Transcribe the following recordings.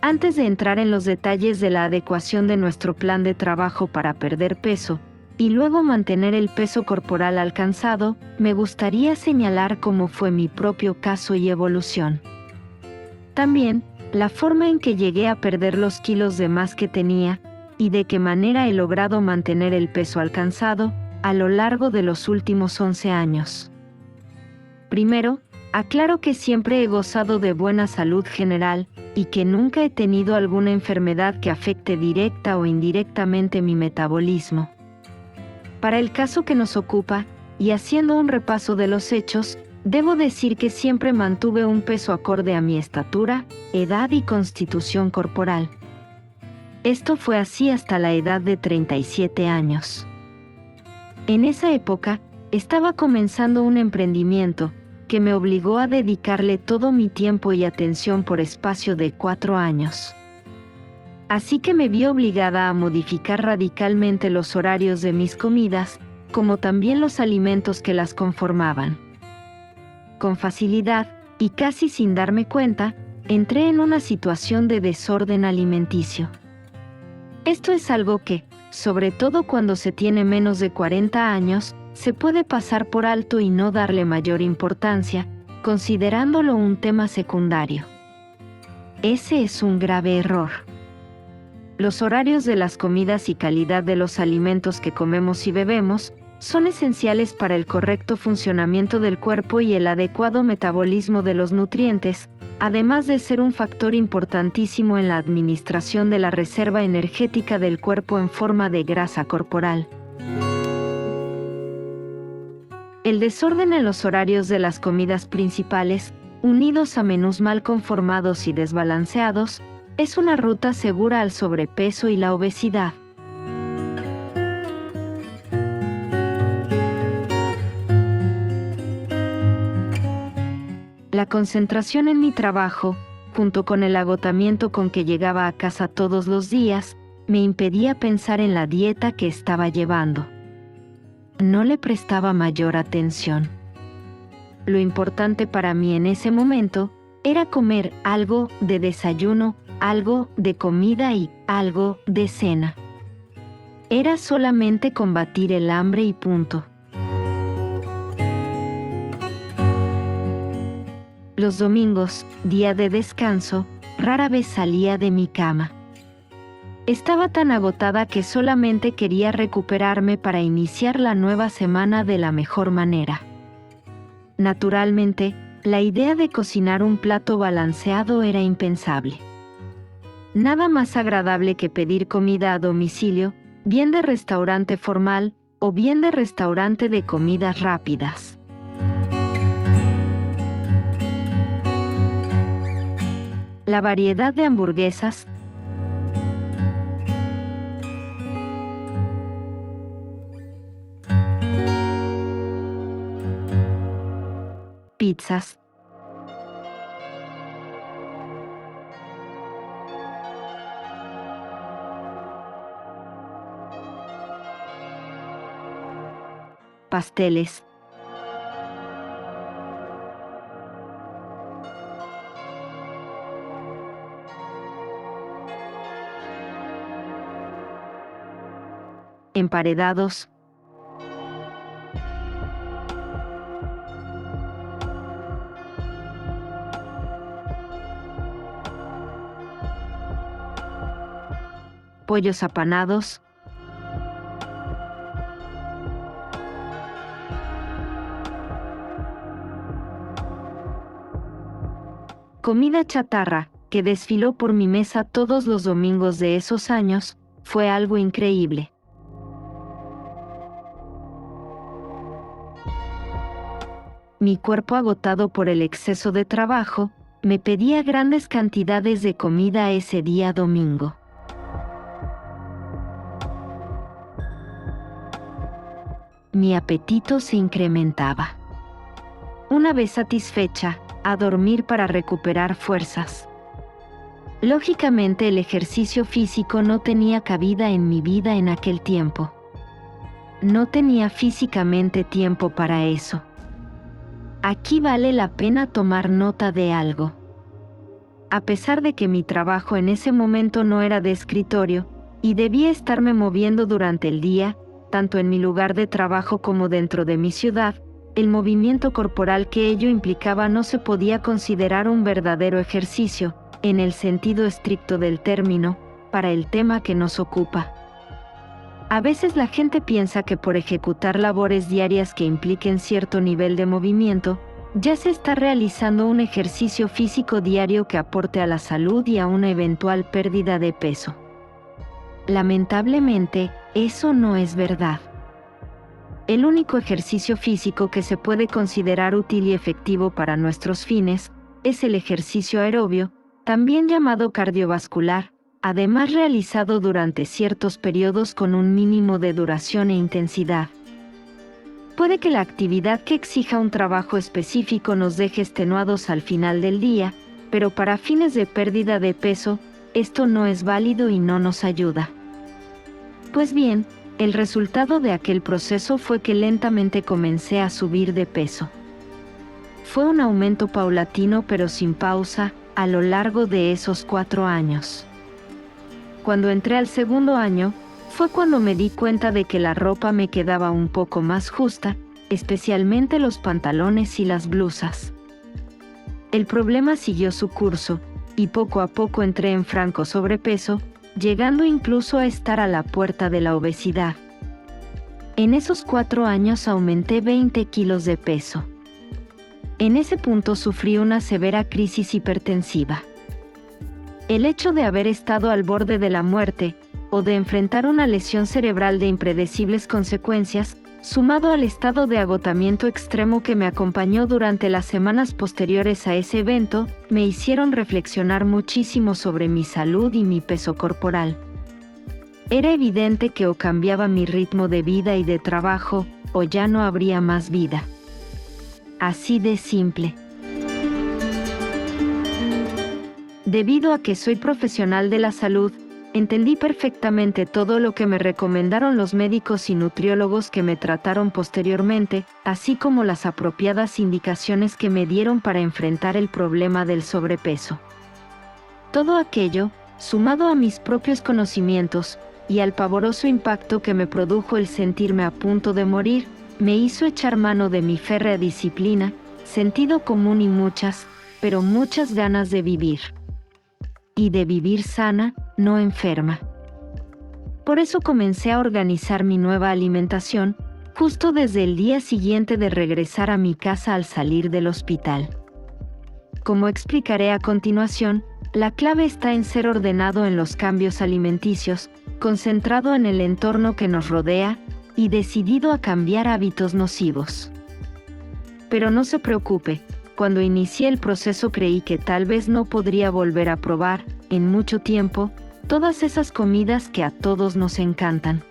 Antes de entrar en los detalles de la adecuación de nuestro plan de trabajo para perder peso, y luego mantener el peso corporal alcanzado, me gustaría señalar cómo fue mi propio caso y evolución. También, la forma en que llegué a perder los kilos de más que tenía, y de qué manera he logrado mantener el peso alcanzado a lo largo de los últimos 11 años. Primero, aclaro que siempre he gozado de buena salud general, y que nunca he tenido alguna enfermedad que afecte directa o indirectamente mi metabolismo. Para el caso que nos ocupa, y haciendo un repaso de los hechos, debo decir que siempre mantuve un peso acorde a mi estatura, edad y constitución corporal. Esto fue así hasta la edad de 37 años. En esa época, estaba comenzando un emprendimiento, que me obligó a dedicarle todo mi tiempo y atención por espacio de 4 años. Así que me vi obligada a modificar radicalmente los horarios de mis comidas, como también los alimentos que las conformaban. Con facilidad, y casi sin darme cuenta, entré en una situación de desorden alimenticio. Esto es algo que, sobre todo cuando se tiene menos de 40 años, se puede pasar por alto y no darle mayor importancia, considerándolo un tema secundario. Ese es un grave error. Los horarios de las comidas y calidad de los alimentos que comemos y bebemos son esenciales para el correcto funcionamiento del cuerpo y el adecuado metabolismo de los nutrientes, además de ser un factor importantísimo en la administración de la reserva energética del cuerpo en forma de grasa corporal. El desorden en los horarios de las comidas principales, unidos a menús mal conformados y desbalanceados, es una ruta segura al sobrepeso y la obesidad. La concentración en mi trabajo, junto con el agotamiento con que llegaba a casa todos los días, me impedía pensar en la dieta que estaba llevando. No le prestaba mayor atención. Lo importante para mí en ese momento era comer algo de desayuno, algo de comida y algo de cena. Era solamente combatir el hambre y punto. Los domingos, día de descanso, rara vez salía de mi cama. Estaba tan agotada que solamente quería recuperarme para iniciar la nueva semana de la mejor manera. Naturalmente, la idea de cocinar un plato balanceado era impensable. Nada más agradable que pedir comida a domicilio, bien de restaurante formal, o bien de restaurante de comidas rápidas. La variedad de hamburguesas, pizzas, pasteles, emparedados, pollos apanados, comida chatarra, que desfiló por mi mesa todos los domingos de esos años, fue algo increíble. Mi cuerpo agotado por el exceso de trabajo, me pedía grandes cantidades de comida ese día domingo. Mi apetito se incrementaba. Una vez satisfecha, a dormir para recuperar fuerzas. Lógicamente el ejercicio físico no tenía cabida en mi vida en aquel tiempo. No tenía físicamente tiempo para eso. Aquí vale la pena tomar nota de algo. a pesar de que mi trabajo en ese momento no era de escritorio, y debía estarme moviendo durante el día, tanto en mi lugar de trabajo como dentro de mi ciudad, el movimiento corporal que ello implicaba no se podía considerar un verdadero ejercicio, en el sentido estricto del término, para el tema que nos ocupa. A veces la gente piensa que por ejecutar labores diarias que impliquen cierto nivel de movimiento, ya se está realizando un ejercicio físico diario que aporte a la salud y a una eventual pérdida de peso. Lamentablemente, eso no es verdad. El único ejercicio físico que se puede considerar útil y efectivo para nuestros fines es el ejercicio aerobio, también llamado cardiovascular, además realizado durante ciertos periodos con un mínimo de duración e intensidad. Puede que la actividad que exija un trabajo específico nos deje extenuados al final del día, pero para fines de pérdida de peso, esto no es válido y no nos ayuda. Pues bien, el resultado de aquel proceso fue que lentamente comencé a subir de peso. Fue un aumento paulatino pero sin pausa, a lo largo de esos 4 años. Cuando entré al segundo año, fue cuando me di cuenta de que la ropa me quedaba un poco más justa, especialmente los pantalones y las blusas. El problema siguió su curso, y poco a poco entré en franco sobrepeso, llegando incluso a estar a la puerta de la obesidad. En esos 4 años aumenté 20 kilos de peso. En ese punto sufrí una severa crisis hipertensiva. El hecho de haber estado al borde de la muerte, o de enfrentar una lesión cerebral de impredecibles consecuencias, sumado al estado de agotamiento extremo que me acompañó durante las semanas posteriores a ese evento, me hicieron reflexionar muchísimo sobre mi salud y mi peso corporal. Era evidente que o cambiaba mi ritmo de vida y de trabajo, o ya no habría más vida. Así de simple. Debido a que soy profesional de la salud, entendí perfectamente todo lo que me recomendaron los médicos y nutriólogos que me trataron posteriormente, así como las apropiadas indicaciones que me dieron para enfrentar el problema del sobrepeso. Todo aquello, sumado a mis propios conocimientos, y al pavoroso impacto que me produjo el sentirme a punto de morir, me hizo echar mano de mi férrea disciplina, sentido común y muchas, pero muchas ganas de vivir. Y de vivir sana, no enferma. Por eso comencé a organizar mi nueva alimentación, justo desde el día siguiente de regresar a mi casa al salir del hospital. Como explicaré a continuación, la clave está en ser ordenado en los cambios alimenticios, concentrado en el entorno que nos rodea, y decidido a cambiar hábitos nocivos. Pero no se preocupe, cuando inicié el proceso creí que tal vez no podría volver a probar, en mucho tiempo, todas esas comidas que a todos nos encantan.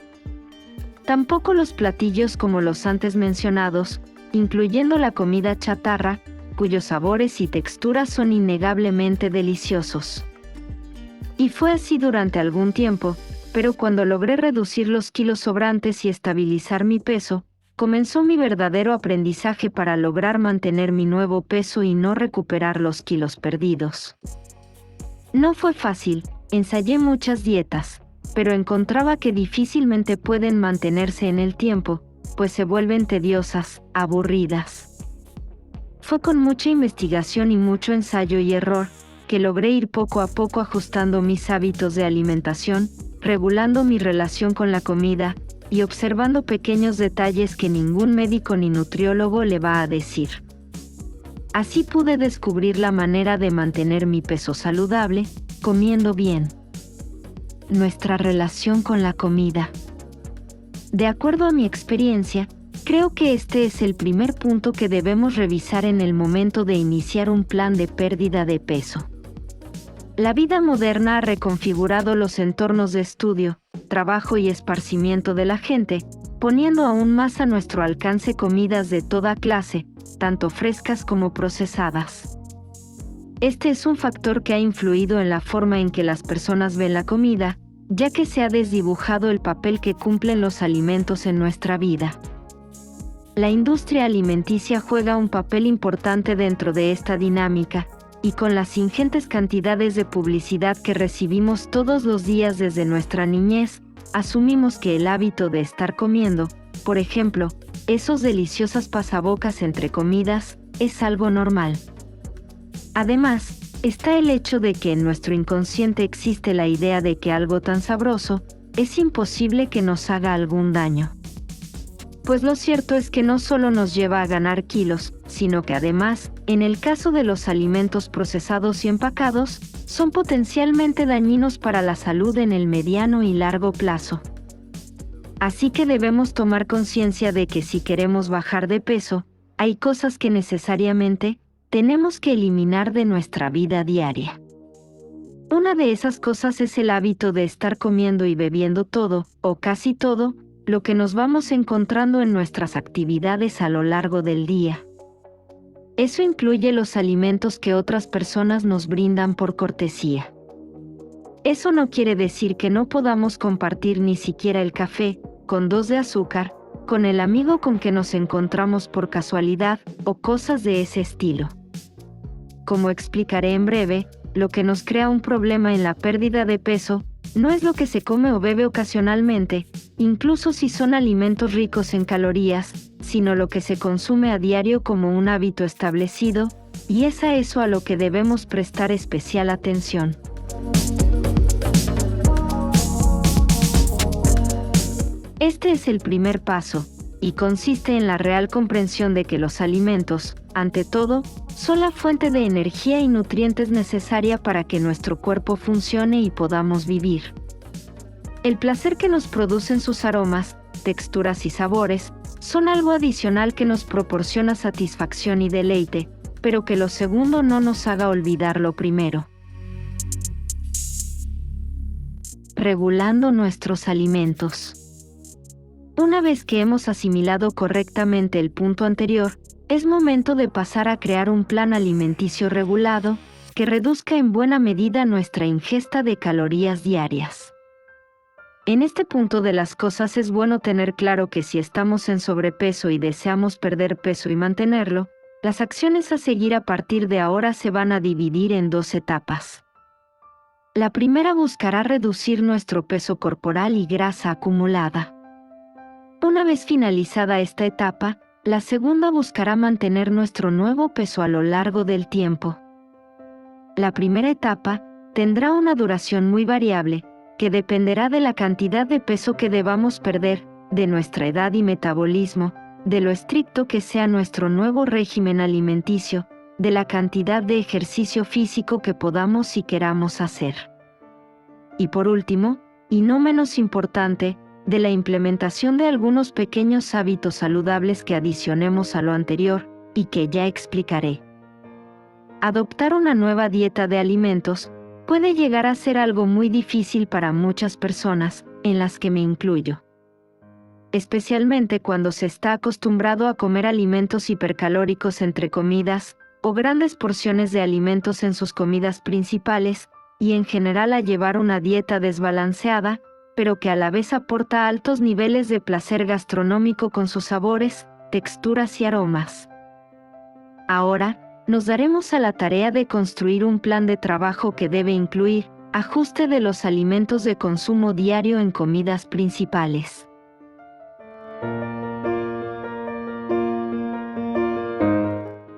Tampoco los platillos como los antes mencionados, incluyendo la comida chatarra, cuyos sabores y texturas son innegablemente deliciosos. Y fue así durante algún tiempo, pero cuando logré reducir los kilos sobrantes y estabilizar mi peso, comenzó mi verdadero aprendizaje para lograr mantener mi nuevo peso y no recuperar los kilos perdidos. No fue fácil, ensayé muchas dietas, pero encontraba que difícilmente pueden mantenerse en el tiempo, pues se vuelven tediosas, aburridas. Fue con mucha investigación y mucho ensayo y error, que logré ir poco a poco ajustando mis hábitos de alimentación, regulando mi relación con la comida, y observando pequeños detalles que ningún médico ni nutriólogo le va a decir. Así pude descubrir la manera de mantener mi peso saludable, comiendo bien. Nuestra relación con la comida. De acuerdo a mi experiencia, creo que este es el primer punto que debemos revisar en el momento de iniciar un plan de pérdida de peso. La vida moderna ha reconfigurado los entornos de estudio, trabajo y esparcimiento de la gente, poniendo aún más a nuestro alcance comidas de toda clase, tanto frescas como procesadas. Este es un factor que ha influido en la forma en que las personas ven la comida, ya que se ha desdibujado el papel que cumplen los alimentos en nuestra vida. La industria alimenticia juega un papel importante dentro de esta dinámica, y con las ingentes cantidades de publicidad que recibimos todos los días desde nuestra niñez, asumimos que el hábito de estar comiendo, por ejemplo, esos deliciosas pasabocas entre comidas, es algo normal. Además, está el hecho de que en nuestro inconsciente existe la idea de que algo tan sabroso es imposible que nos haga algún daño. Pues lo cierto es que no solo nos lleva a ganar kilos, sino que además, en el caso de los alimentos procesados y empacados, son potencialmente dañinos para la salud en el mediano y largo plazo. Así que debemos tomar conciencia de que si queremos bajar de peso, hay cosas que necesariamente tenemos que eliminar de nuestra vida diaria. Una de esas cosas es el hábito de estar comiendo y bebiendo todo, o casi todo, lo que nos vamos encontrando en nuestras actividades a lo largo del día. Eso incluye los alimentos que otras personas nos brindan por cortesía. Eso no quiere decir que no podamos compartir ni siquiera el café, con 2 de azúcar, con el amigo con que nos encontramos por casualidad, o cosas de ese estilo. Como explicaré en breve, lo que nos crea un problema en la pérdida de peso, no es lo que se come o bebe ocasionalmente, incluso si son alimentos ricos en calorías, sino lo que se consume a diario como un hábito establecido, y es a eso a lo que debemos prestar especial atención. Este es el primer paso, y consiste en la real comprensión de que los alimentos, ante todo, son la fuente de energía y nutrientes necesaria para que nuestro cuerpo funcione y podamos vivir. El placer que nos producen sus aromas, texturas y sabores, son algo adicional que nos proporciona satisfacción y deleite, pero que lo segundo no nos haga olvidar lo primero. Regulando nuestros alimentos. Una vez que hemos asimilado correctamente el punto anterior, es momento de pasar a crear un plan alimenticio regulado, que reduzca en buena medida nuestra ingesta de calorías diarias. En este punto de las cosas es bueno tener claro que si estamos en sobrepeso y deseamos perder peso y mantenerlo, las acciones a seguir a partir de ahora se van a dividir en 2 etapas. La primera buscará reducir nuestro peso corporal y grasa acumulada. Una vez finalizada esta etapa, la segunda buscará mantener nuestro nuevo peso a lo largo del tiempo. La primera etapa tendrá una duración muy variable, que dependerá de la cantidad de peso que debamos perder, de nuestra edad y metabolismo, de lo estricto que sea nuestro nuevo régimen alimenticio, de la cantidad de ejercicio físico que podamos y queramos hacer. Y por último, y no menos importante, de la implementación de algunos pequeños hábitos saludables que adicionemos a lo anterior, y que ya explicaré. Adoptar una nueva dieta de alimentos puede llegar a ser algo muy difícil para muchas personas, en las que me incluyo. Especialmente cuando se está acostumbrado a comer alimentos hipercalóricos entre comidas, o grandes porciones de alimentos en sus comidas principales, y en general a llevar una dieta desbalanceada, pero que a la vez aporta altos niveles de placer gastronómico con sus sabores, texturas y aromas. Ahora, nos daremos a la tarea de construir un plan de trabajo que debe incluir ajuste de los alimentos de consumo diario en comidas principales.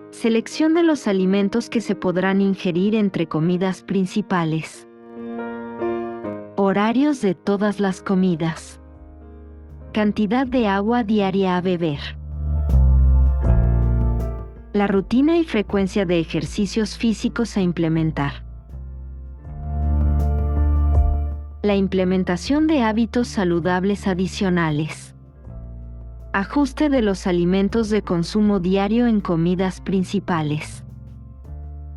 Selección de los alimentos que se podrán ingerir entre comidas principales. Horarios de todas las comidas. Cantidad de agua diaria a beber. La rutina y frecuencia de ejercicios físicos a implementar. La implementación de hábitos saludables adicionales. Ajuste de los alimentos de consumo diario en comidas principales.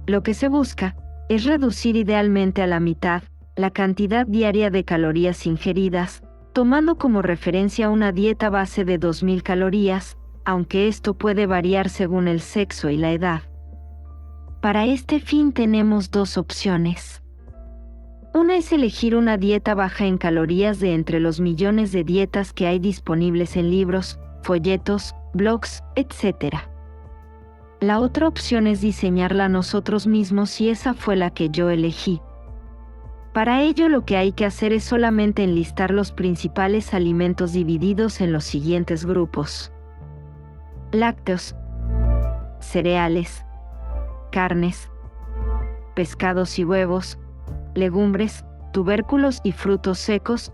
Lo que se busca es reducir idealmente a la mitad la cantidad diaria de calorías ingeridas, tomando como referencia una dieta base de 2000 calorías, aunque esto puede variar según el sexo y la edad. Para este fin tenemos 2 opciones. Una es elegir una dieta baja en calorías de entre los millones de dietas que hay disponibles en libros, folletos, blogs, etc. La otra opción es diseñarla nosotros mismos y esa fue la que yo elegí. Para ello lo que hay que hacer es solamente enlistar los principales alimentos divididos en los siguientes grupos: lácteos, cereales, carnes, pescados y huevos, legumbres, tubérculos y frutos secos,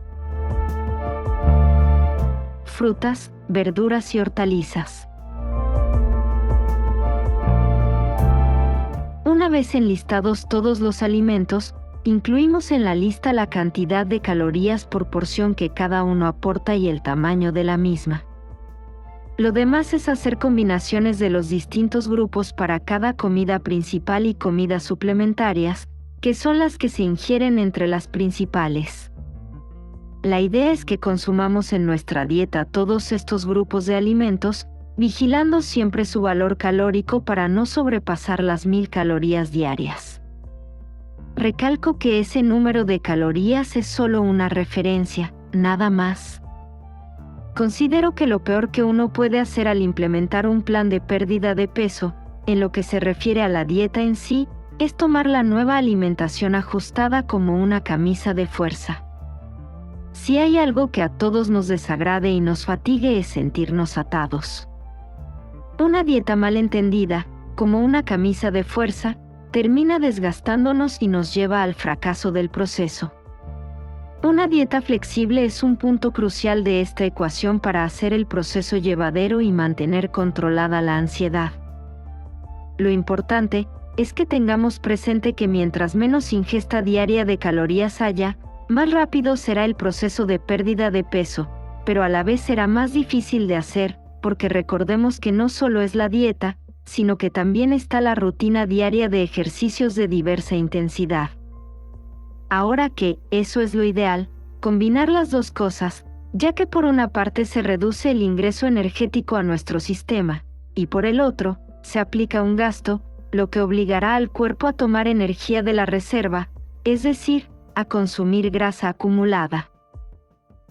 frutas, verduras y hortalizas. Una vez enlistados todos los alimentos, incluimos en la lista la cantidad de calorías por porción que cada uno aporta y el tamaño de la misma. Lo demás es hacer combinaciones de los distintos grupos para cada comida principal y comidas suplementarias, que son las que se ingieren entre las principales. La idea es que consumamos en nuestra dieta todos estos grupos de alimentos, vigilando siempre su valor calórico para no sobrepasar las 1000 calorías diarias. Recalco que ese número de calorías es solo una referencia, nada más. Considero que lo peor que uno puede hacer al implementar un plan de pérdida de peso, en lo que se refiere a la dieta en sí, es tomar la nueva alimentación ajustada como una camisa de fuerza. Si hay algo que a todos nos desagrade y nos fatigue es sentirnos atados. Una dieta mal entendida, como una camisa de fuerza, termina desgastándonos y nos lleva al fracaso del proceso. Una dieta flexible es un punto crucial de esta ecuación para hacer el proceso llevadero y mantener controlada la ansiedad. Lo importante es que tengamos presente que mientras menos ingesta diaria de calorías haya, más rápido será el proceso de pérdida de peso, pero a la vez será más difícil de hacer, porque recordemos que no solo es la dieta, sino que también está la rutina diaria de ejercicios de diversa intensidad. Ahora que, eso es lo ideal, combinar las dos cosas, ya que por una parte se reduce el ingreso energético a nuestro sistema, y por el otro, se aplica un gasto, lo que obligará al cuerpo a tomar energía de la reserva, es decir, a consumir grasa acumulada.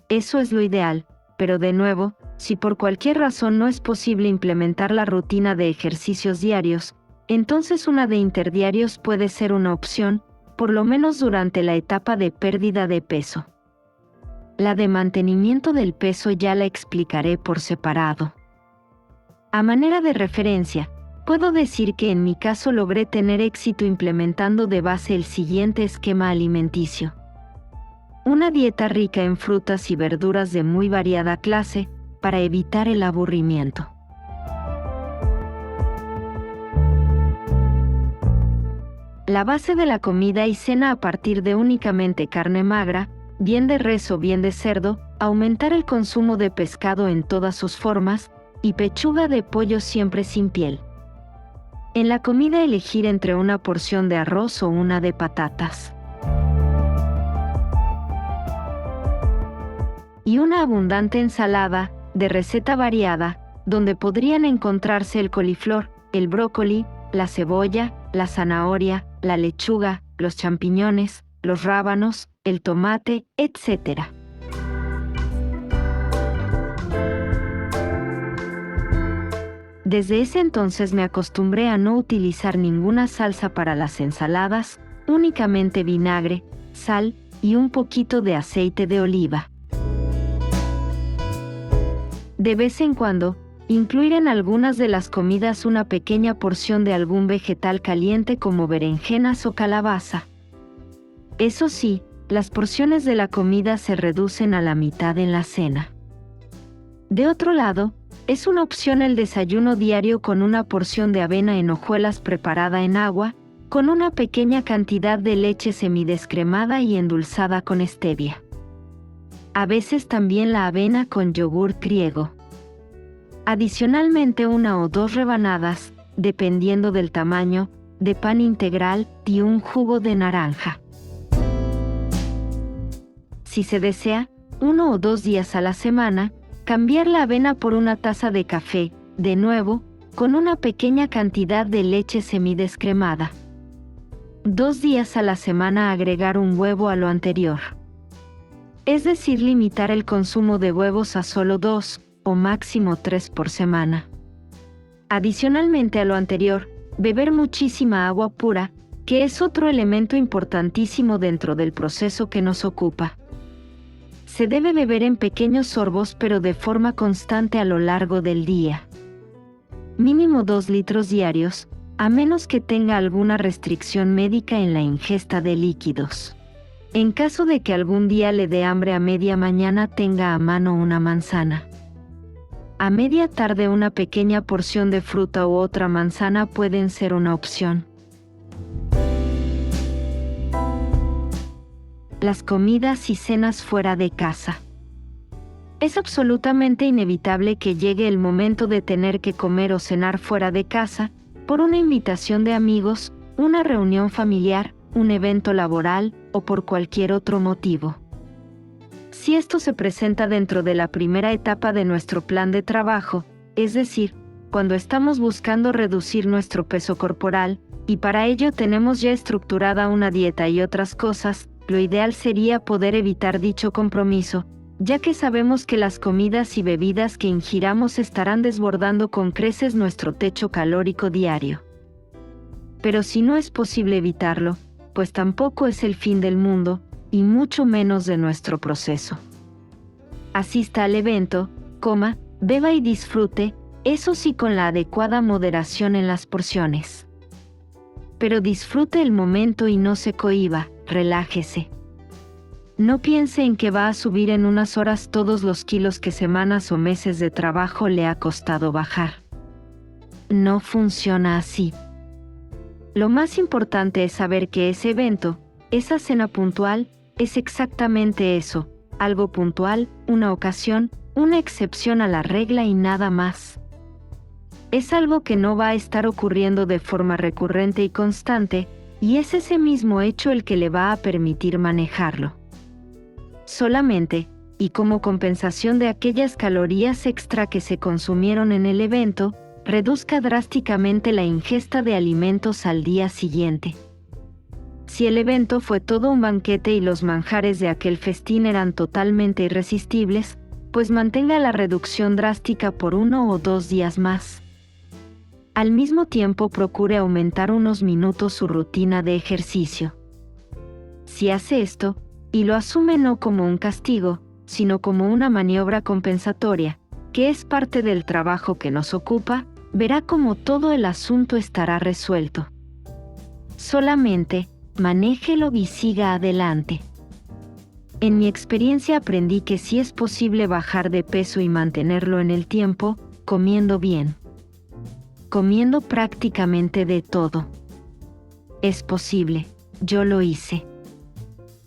Eso es lo ideal, pero de nuevo, si por cualquier razón no es posible implementar la rutina de ejercicios diarios, entonces una de interdiarios puede ser una opción, por lo menos durante la etapa de pérdida de peso. La de mantenimiento del peso ya la explicaré por separado. A manera de referencia, puedo decir que en mi caso logré tener éxito implementando de base el siguiente esquema alimenticio. Una dieta rica en frutas y verduras de muy variada clase, para evitar el aburrimiento. La base de la comida y cena a partir de únicamente carne magra, bien de res o bien de cerdo, aumentar el consumo de pescado en todas sus formas, y pechuga de pollo siempre sin piel. En la comida elegir entre una porción de arroz o una de patatas. Y una abundante ensalada, de receta variada, donde podrían encontrarse el coliflor, el brócoli, la cebolla, la zanahoria, la lechuga, los champiñones, los rábanos, el tomate, etc. Desde ese entonces me acostumbré a no utilizar ninguna salsa para las ensaladas, únicamente vinagre, sal y un poquito de aceite de oliva. De vez en cuando, incluir en algunas de las comidas una pequeña porción de algún vegetal caliente como berenjenas o calabaza. Eso sí, las porciones de la comida se reducen a la mitad en la cena. De otro lado, es una opción el desayuno diario con una porción de avena en hojuelas preparada en agua, con una pequeña cantidad de leche semidescremada y endulzada con stevia. A veces también la avena con yogur griego. Adicionalmente 1 o 2 rebanadas, dependiendo del tamaño, de pan integral y un jugo de naranja. Si se desea, 1 o 2 días a la semana, cambiar la avena por una taza de café, de nuevo, con una pequeña cantidad de leche semidescremada. 2 días a la semana agregar un huevo a lo anterior. Es decir, limitar el consumo de huevos a solo 2, o máximo 3 por semana. Adicionalmente a lo anterior, beber muchísima agua pura, que es otro elemento importantísimo dentro del proceso que nos ocupa. Se debe beber en pequeños sorbos pero de forma constante a lo largo del día. Mínimo 2 litros diarios, a menos que tenga alguna restricción médica en la ingesta de líquidos. En caso de que algún día le dé hambre a media mañana, tenga a mano una manzana. A media tarde una pequeña porción de fruta u otra manzana pueden ser una opción. Las comidas y cenas fuera de casa. Es absolutamente inevitable que llegue el momento de tener que comer o cenar fuera de casa, por una invitación de amigos, una reunión familiar, un evento laboral o por cualquier otro motivo. Si esto se presenta dentro de la primera etapa de nuestro plan de trabajo, es decir, cuando estamos buscando reducir nuestro peso corporal, y para ello tenemos ya estructurada una dieta y otras cosas, lo ideal sería poder evitar dicho compromiso, ya que sabemos que las comidas y bebidas que ingiramos estarán desbordando con creces nuestro techo calórico diario. Pero si no es posible evitarlo, pues tampoco es el fin del mundo, y mucho menos de nuestro proceso. Asista al evento, coma, beba y disfrute, eso sí con la adecuada moderación en las porciones. Pero disfrute el momento y no se cohíba, relájese. No piense en que va a subir en unas horas todos los kilos que semanas o meses de trabajo le ha costado bajar. No funciona así. Lo más importante es saber que ese evento, esa cena puntual, es exactamente eso, algo puntual, una ocasión, una excepción a la regla y nada más. Es algo que no va a estar ocurriendo de forma recurrente y constante, y es ese mismo hecho el que le va a permitir manejarlo. Solamente, y como compensación de aquellas calorías extra que se consumieron en el evento, reduzca drásticamente la ingesta de alimentos al día siguiente. Si el evento fue todo un banquete y los manjares de aquel festín eran totalmente irresistibles, pues mantenga la reducción drástica por 1 o 2 días más. Al mismo tiempo procure aumentar unos minutos su rutina de ejercicio. Si hace esto, y lo asume no como un castigo, sino como una maniobra compensatoria, que es parte del trabajo que nos ocupa, verá cómo todo el asunto estará resuelto. Solamente, manéjelo y siga adelante. En mi experiencia aprendí que sí es posible bajar de peso y mantenerlo en el tiempo, comiendo bien. Comiendo prácticamente de todo. Es posible, yo lo hice.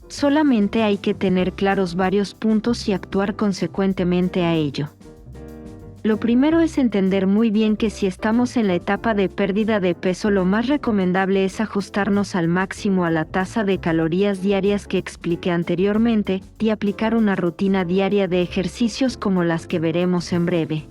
Solamente hay que tener claros varios puntos y actuar consecuentemente a ello. Lo primero es entender muy bien que si estamos en la etapa de pérdida de peso, lo más recomendable es ajustarnos al máximo a la tasa de calorías diarias que expliqué anteriormente y aplicar una rutina diaria de ejercicios como las que veremos en breve.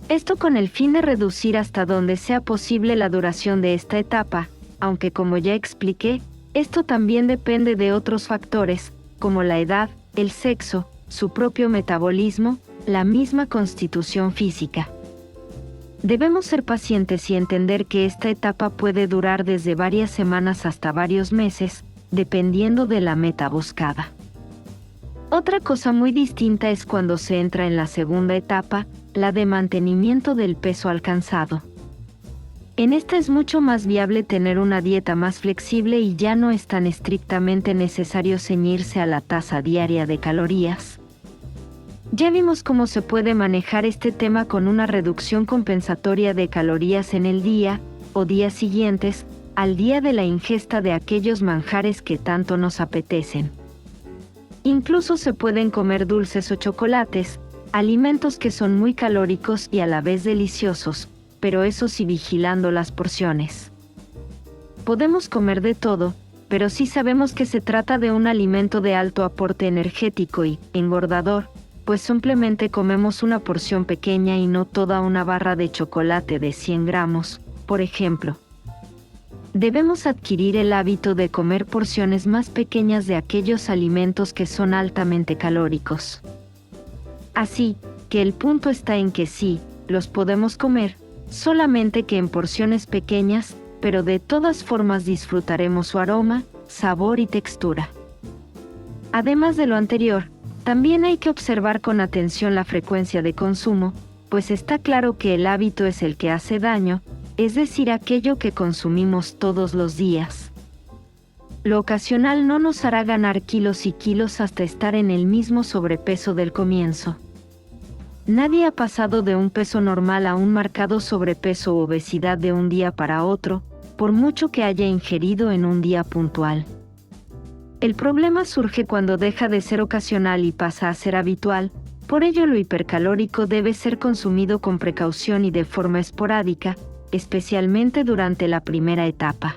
Esto con el fin de reducir hasta donde sea posible la duración de esta etapa, aunque como ya expliqué, esto también depende de otros factores, como la edad, el sexo, su propio metabolismo, la misma constitución física. Debemos ser pacientes y entender que esta etapa puede durar desde varias semanas hasta varios meses, dependiendo de la meta buscada. Otra cosa muy distinta es cuando se entra en la segunda etapa, la de mantenimiento del peso alcanzado. En esta es mucho más viable tener una dieta más flexible y ya no es tan estrictamente necesario ceñirse a la tasa diaria de calorías. Ya vimos cómo se puede manejar este tema con una reducción compensatoria de calorías en el día, o días siguientes, al día de la ingesta de aquellos manjares que tanto nos apetecen. Incluso se pueden comer dulces o chocolates, alimentos que son muy calóricos y a la vez deliciosos, pero eso sí vigilando las porciones. Podemos comer de todo, pero sí sabemos que se trata de un alimento de alto aporte energético y engordador, pues simplemente comemos una porción pequeña y no toda una barra de chocolate de 100 gramos, por ejemplo. Debemos adquirir el hábito de comer porciones más pequeñas de aquellos alimentos que son altamente calóricos. Así que el punto está en que sí, los podemos comer, solamente que en porciones pequeñas, pero de todas formas disfrutaremos su aroma, sabor y textura. Además de lo anterior, también hay que observar con atención la frecuencia de consumo, pues está claro que el hábito es el que hace daño, es decir, aquello que consumimos todos los días. Lo ocasional no nos hará ganar kilos y kilos hasta estar en el mismo sobrepeso del comienzo. Nadie ha pasado de un peso normal a un marcado sobrepeso u obesidad de un día para otro, por mucho que haya ingerido en un día puntual. El problema surge cuando deja de ser ocasional y pasa a ser habitual, por ello lo hipercalórico debe ser consumido con precaución y de forma esporádica, especialmente durante la primera etapa.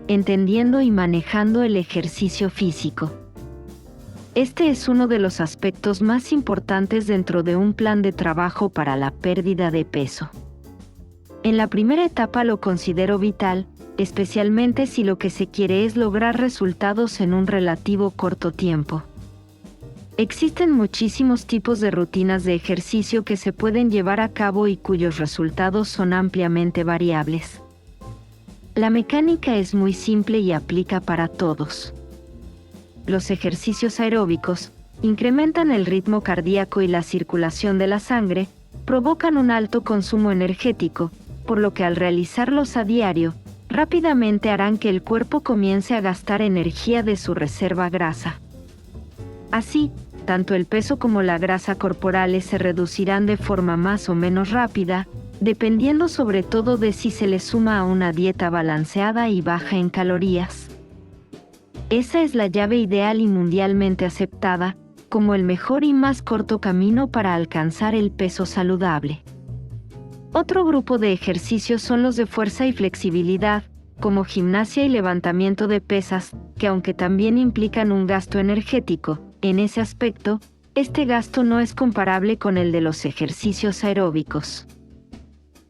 Entendiendo y manejando el ejercicio físico. Este es uno de los aspectos más importantes dentro de un plan de trabajo para la pérdida de peso. En la primera etapa lo considero vital, especialmente si lo que se quiere es lograr resultados en un relativo corto tiempo. Existen muchísimos tipos de rutinas de ejercicio que se pueden llevar a cabo y cuyos resultados son ampliamente variables. La mecánica es muy simple y aplica para todos. Los ejercicios aeróbicos incrementan el ritmo cardíaco y la circulación de la sangre, provocan un alto consumo energético, por lo que al realizarlos a diario, rápidamente harán que el cuerpo comience a gastar energía de su reserva grasa. Así, tanto el peso como la grasa corporales se reducirán de forma más o menos rápida, dependiendo sobre todo de si se le suma a una dieta balanceada y baja en calorías. Esa es la llave ideal y mundialmente aceptada, como el mejor y más corto camino para alcanzar el peso saludable. Otro grupo de ejercicios son los de fuerza y flexibilidad, como gimnasia y levantamiento de pesas, que aunque también implican un gasto energético, en ese aspecto, este gasto no es comparable con el de los ejercicios aeróbicos.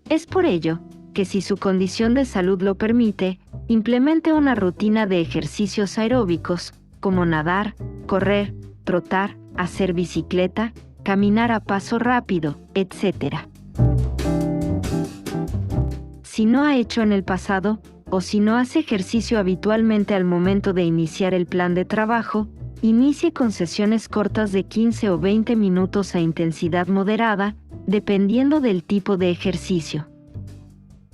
Es por ello que si su condición de salud lo permite, implemente una rutina de ejercicios aeróbicos, como nadar, correr, trotar, hacer bicicleta, caminar a paso rápido, etc. Si no ha hecho en el pasado, o si no hace ejercicio habitualmente al momento de iniciar el plan de trabajo, inicie con sesiones cortas de 15 o 20 minutos a intensidad moderada, dependiendo del tipo de ejercicio.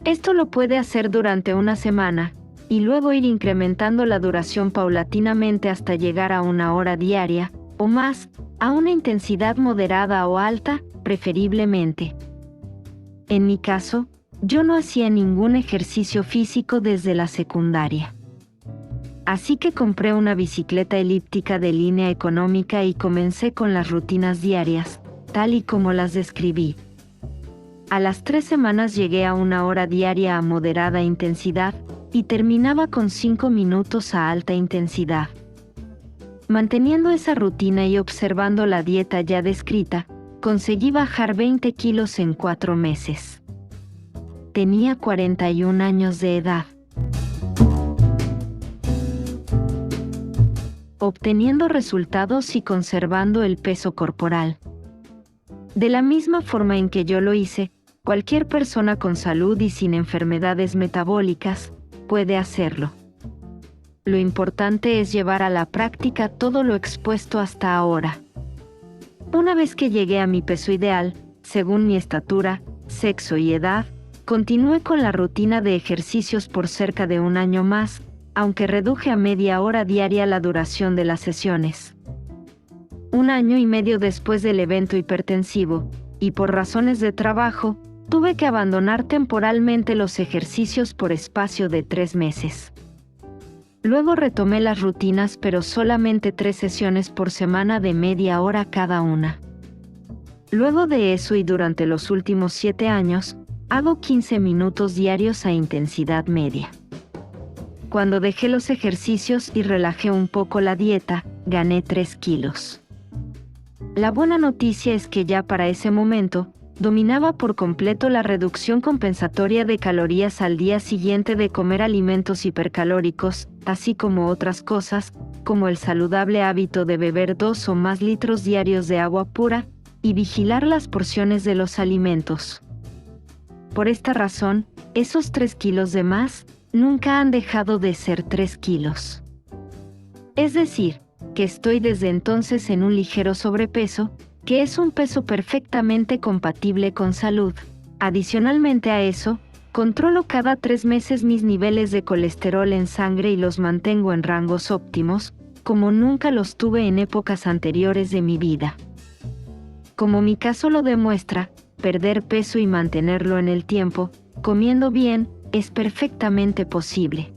Esto lo puede hacer durante una semana, y luego ir incrementando la duración paulatinamente hasta llegar a 1 hora diaria, o más, a una intensidad moderada o alta, preferiblemente. En mi caso, yo no hacía ningún ejercicio físico desde la secundaria. Así que compré una bicicleta elíptica de línea económica y comencé con las rutinas diarias, tal y como las describí. A las 3 semanas llegué a 1 hora diaria a moderada intensidad, y terminaba con 5 minutos a alta intensidad. Manteniendo esa rutina y observando la dieta ya descrita, conseguí bajar 20 kilos en 4 meses. Tenía 41 años de edad. Obteniendo resultados y conservando el peso corporal. De la misma forma en que yo lo hice, cualquier persona con salud y sin enfermedades metabólicas puede hacerlo. Lo importante es llevar a la práctica todo lo expuesto hasta ahora. Una vez que llegué a mi peso ideal, según mi estatura, sexo y edad, continué con la rutina de ejercicios por cerca de 1 año más, aunque reduje a media hora diaria la duración de las sesiones. 1 año y medio después del evento hipertensivo, y por razones de trabajo, tuve que abandonar temporalmente los ejercicios por espacio de 3 meses. Luego retomé las rutinas, pero solamente 3 sesiones por semana de media hora cada una. Luego de eso y durante los últimos 7 años, hago 15 minutos diarios a intensidad media. Cuando dejé los ejercicios y relajé un poco la dieta, gané 3 kilos. La buena noticia es que ya para ese momento, dominaba por completo la reducción compensatoria de calorías al día siguiente de comer alimentos hipercalóricos, así como otras cosas, como el saludable hábito de beber 2 o más litros diarios de agua pura, y vigilar las porciones de los alimentos. Por esta razón, esos 3 kilos de más, nunca han dejado de ser 3 kilos. Es decir, que estoy desde entonces en un ligero sobrepeso, que es un peso perfectamente compatible con salud. Adicionalmente a eso, controlo cada 3 meses mis niveles de colesterol en sangre y los mantengo en rangos óptimos, como nunca los tuve en épocas anteriores de mi vida. Como mi caso lo demuestra, perder peso y mantenerlo en el tiempo, comiendo bien, es perfectamente posible.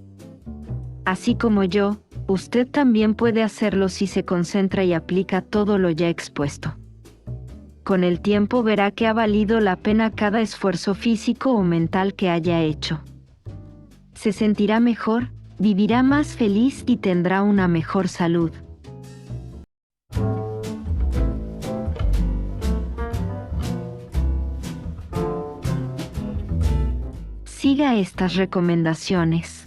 Así como yo, usted también puede hacerlo si se concentra y aplica todo lo ya expuesto. Con el tiempo verá que ha valido la pena cada esfuerzo físico o mental que haya hecho. Se sentirá mejor, vivirá más feliz y tendrá una mejor salud. Siga estas recomendaciones.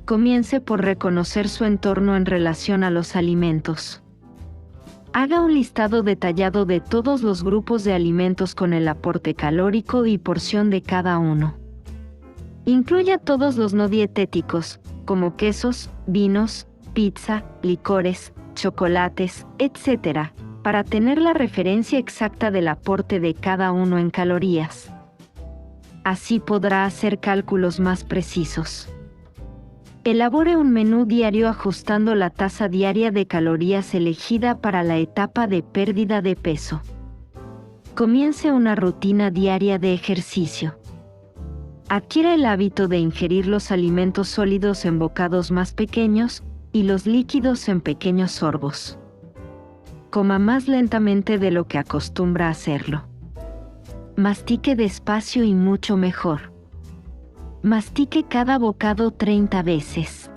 Comience por reconocer su entorno en relación a los alimentos. Haga un listado detallado de todos los grupos de alimentos con el aporte calórico y porción de cada uno. Incluya todos los no dietéticos, como quesos, vinos, pizza, licores, chocolates, etc., para tener la referencia exacta del aporte de cada uno en calorías. Así podrá hacer cálculos más precisos. Elabore un menú diario ajustando la tasa diaria de calorías elegida para la etapa de pérdida de peso. Comience una rutina diaria de ejercicio. Adquiera el hábito de ingerir los alimentos sólidos en bocados más pequeños y los líquidos en pequeños sorbos. Coma más lentamente de lo que acostumbra hacerlo. Mastique despacio y mucho mejor. Mastique cada bocado 30 veces.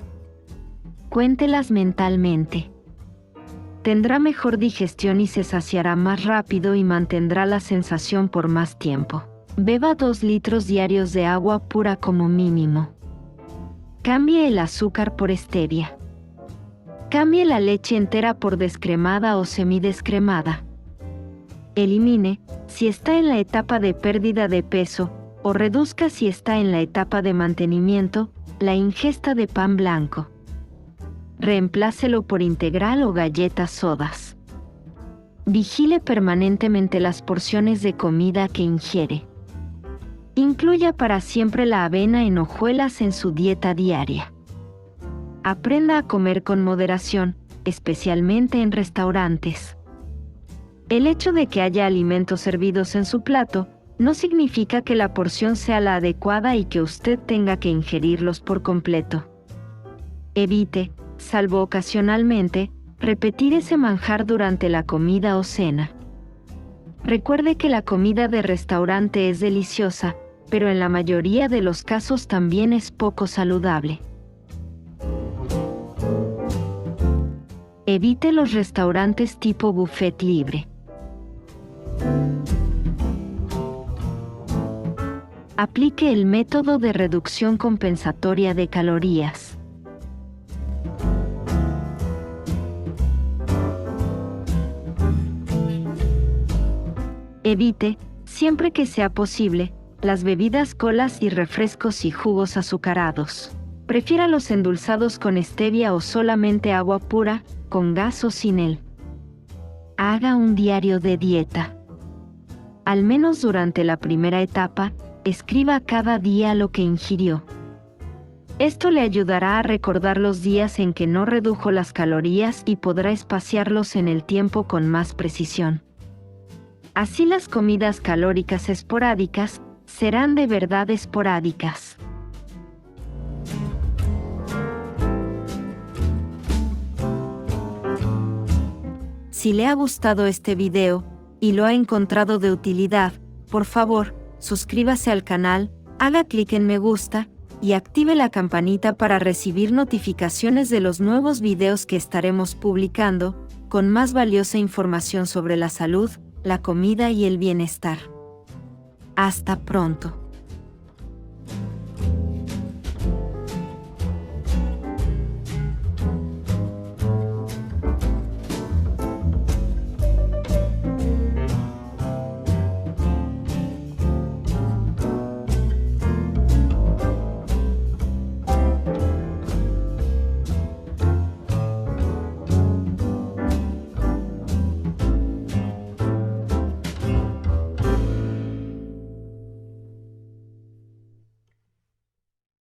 Cuéntelas mentalmente. Tendrá mejor digestión y se saciará más rápido y mantendrá la sensación por más tiempo. Beba 2 litros diarios de agua pura como mínimo. Cambie el azúcar por stevia. Cambie la leche entera por descremada o semidescremada. Elimine, si está en la etapa de pérdida de peso, o reduzca si está en la etapa de mantenimiento, la ingesta de pan blanco. Reemplácelo por integral o galletas sodas. Vigile permanentemente las porciones de comida que ingiere. Incluya para siempre la avena en hojuelas en su dieta diaria. Aprenda a comer con moderación, especialmente en restaurantes. El hecho de que haya alimentos servidos en su plato no significa que la porción sea la adecuada y que usted tenga que ingerirlos por completo. Evite, salvo ocasionalmente, repetir ese manjar durante la comida o cena. Recuerde que la comida de restaurante es deliciosa, pero en la mayoría de los casos también es poco saludable. Evite los restaurantes tipo buffet libre. Aplique el método de reducción compensatoria de calorías. Evite, siempre que sea posible, las bebidas colas y refrescos y jugos azucarados. Prefiera los endulzados con stevia o solamente agua pura, con gas o sin él. Haga un diario de dieta. Al menos durante la primera etapa, escriba cada día lo que ingirió. Esto le ayudará a recordar los días en que no redujo las calorías y podrá espaciarlos en el tiempo con más precisión. Así las comidas calóricas esporádicas serán de verdad esporádicas. Si le ha gustado este video y lo ha encontrado de utilidad, por favor, suscríbase al canal, haga clic en me gusta y active la campanita para recibir notificaciones de los nuevos videos que estaremos publicando, con más valiosa información sobre la salud, la comida y el bienestar. Hasta pronto.